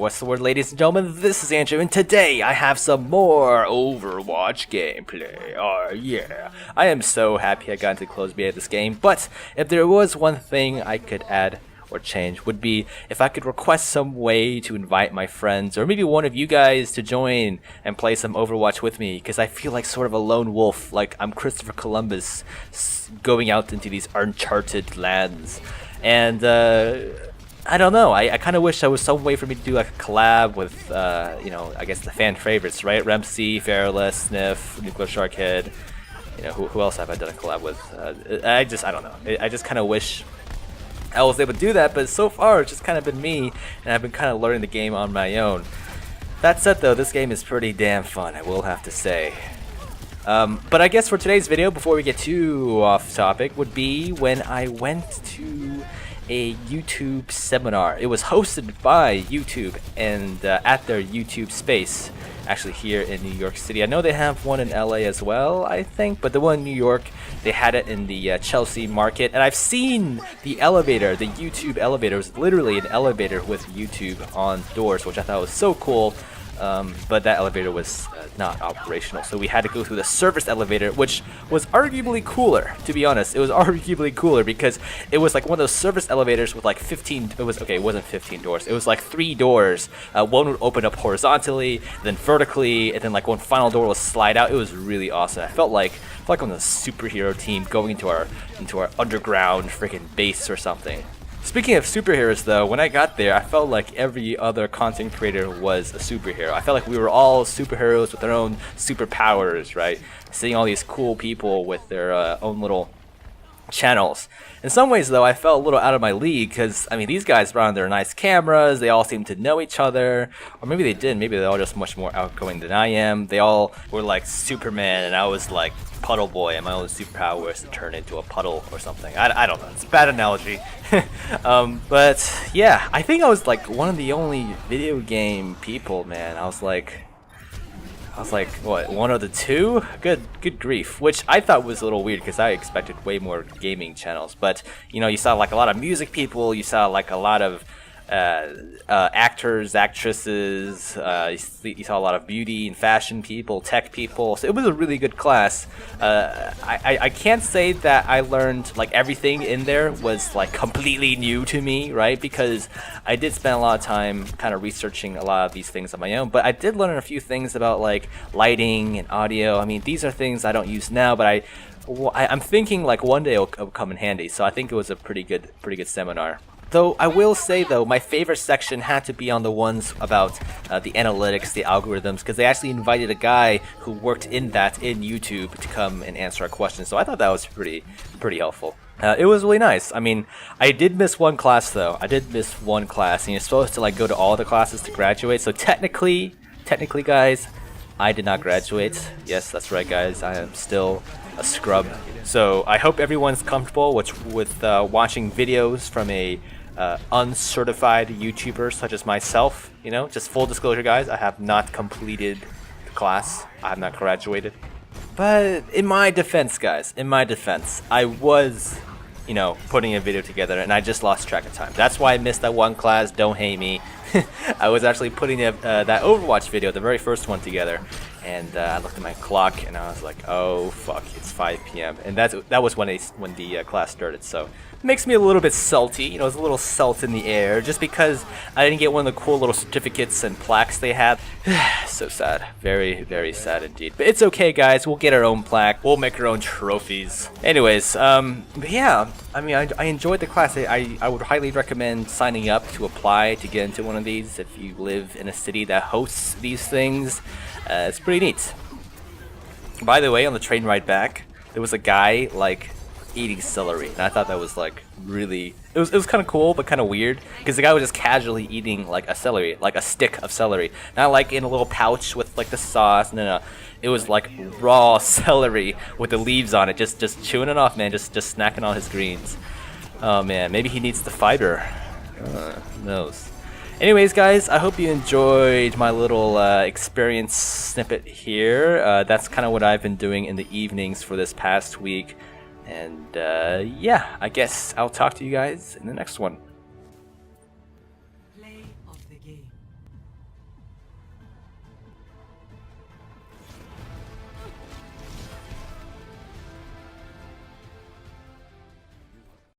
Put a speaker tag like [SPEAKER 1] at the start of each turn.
[SPEAKER 1] what's the word, ladies and gentlemen? This is Andrew, and today I have some more Overwatch gameplay. Oh yeah. I am so happy I got into the closed beta of this game, but if there was one thing I could add or change would be if I could request some way to invite my friends or maybe one of you guys to join and play some Overwatch with me, because I feel like sort of a lone wolf, like I'm Christopher Columbus going out into these uncharted lands. And I don't know, I kind of wish there was some way for me to do like a collab with, you know, I guess the fan favorites, right? Remsi, Fearless, Sniff, Nuclear Sharkhead, you know, who else have I done a collab with? I don't know, I just kind of wish I was able to do that, but so far it's just kind of been me, and I've been kind of learning the game on my own. That said though, this game is pretty damn fun, I will have to say. But I guess for today's video, before we get too off topic, would be when I went to a YouTube seminar. It was hosted by YouTube and at their YouTube space, actually here in New York City. I know they have one in LA as well, I think, but the one in New York, they had it in the Chelsea market. And I've seen the elevator, the YouTube elevator. It was literally an elevator with YouTube on doors, which I thought was so cool. But that elevator was not operational, so we had to go through the service elevator, which was arguably cooler, to be honest. It was arguably cooler because it was like one of those service elevators with like 15, it wasn't 15 doors, it was like 3 doors. One would open up horizontally, then vertically, and then like one final door will slide out. It was really awesome. I felt like on a superhero team going into our underground freaking base or something. Speaking of superheroes though, when I got there, I felt like every other content creator was a superhero. I felt like we were all superheroes with their own superpowers, right? Seeing all these cool people with their own little channels. In some ways though, I felt a little out of my league because, I mean, these guys brought on their nice cameras, they all seemed to know each other, or maybe they didn't, maybe they're all just much more outgoing than I am. They all were like Superman and I was like Puddle Boy, and my only superpower was to turn into a puddle or something. I don't know, it's a bad analogy. But yeah, I think I was like one of the only video game people, man. I was like, what, one of the two? Good grief. Which I thought was a little weird because I expected way more gaming channels. But, you know, you saw like a lot of music people, you saw like a lot of actors, actresses, you saw a lot of beauty and fashion people, tech people, so it was a really good class. I can't say that I learned like everything in there was like completely new to me, right? Because I did spend a lot of time kind of researching a lot of these things on my own, but I did learn a few things about like lighting and audio. I mean, these are things I don't use now, but I'm thinking like one day it'll come in handy, so I think it was a pretty good seminar. Though I will say though, my favorite section had to be on the ones about the analytics, the algorithms, because they actually invited a guy who worked in YouTube to come and answer our questions. So I thought that was pretty helpful. It was really nice. I mean, I did miss one class though. I did miss one class, and you're supposed to like go to all the classes to graduate. So technically guys, I did not graduate. Yes, that's right guys, I am still a scrub. So I hope everyone's comfortable with watching videos from a uncertified YouTuber such as myself. You know, just full disclosure guys, I have not completed the class, I have not graduated. But in my defense guys, I was, you know, putting a video together and I just lost track of time. That's why I missed that one class, don't hate me. I was actually putting that Overwatch video, the very first one, together, and I looked at my clock and I was like, oh fuck, it's 5 p.m. and that was when the class started. So it makes me a little bit salty, you know, there's a little salt in the air just because I didn't get one of the cool little certificates and plaques they had. So sad, very very sad indeed. But it's okay guys, we'll get our own plaque, we'll make our own trophies. Anyways, but yeah, I mean, I enjoyed the class. I would highly recommend signing up to apply to get into one of these if you live in a city that hosts these things. It's pretty neat. By the way, on the train ride back, there was a guy like eating celery, and I thought that was like really, it was kind of cool but kind of weird because the guy was just casually eating like a celery, like a stick of celery, not like in a little pouch with like the sauce. No, it was like raw celery with the leaves on it, just chewing it off, man, just snacking on his greens. Oh man, maybe he needs the fiber. Who knows? Anyways guys, I hope you enjoyed my little experience snippet here. That's kind of what I've been doing in the evenings for this past week. And yeah, I guess I'll talk to you guys in the next one.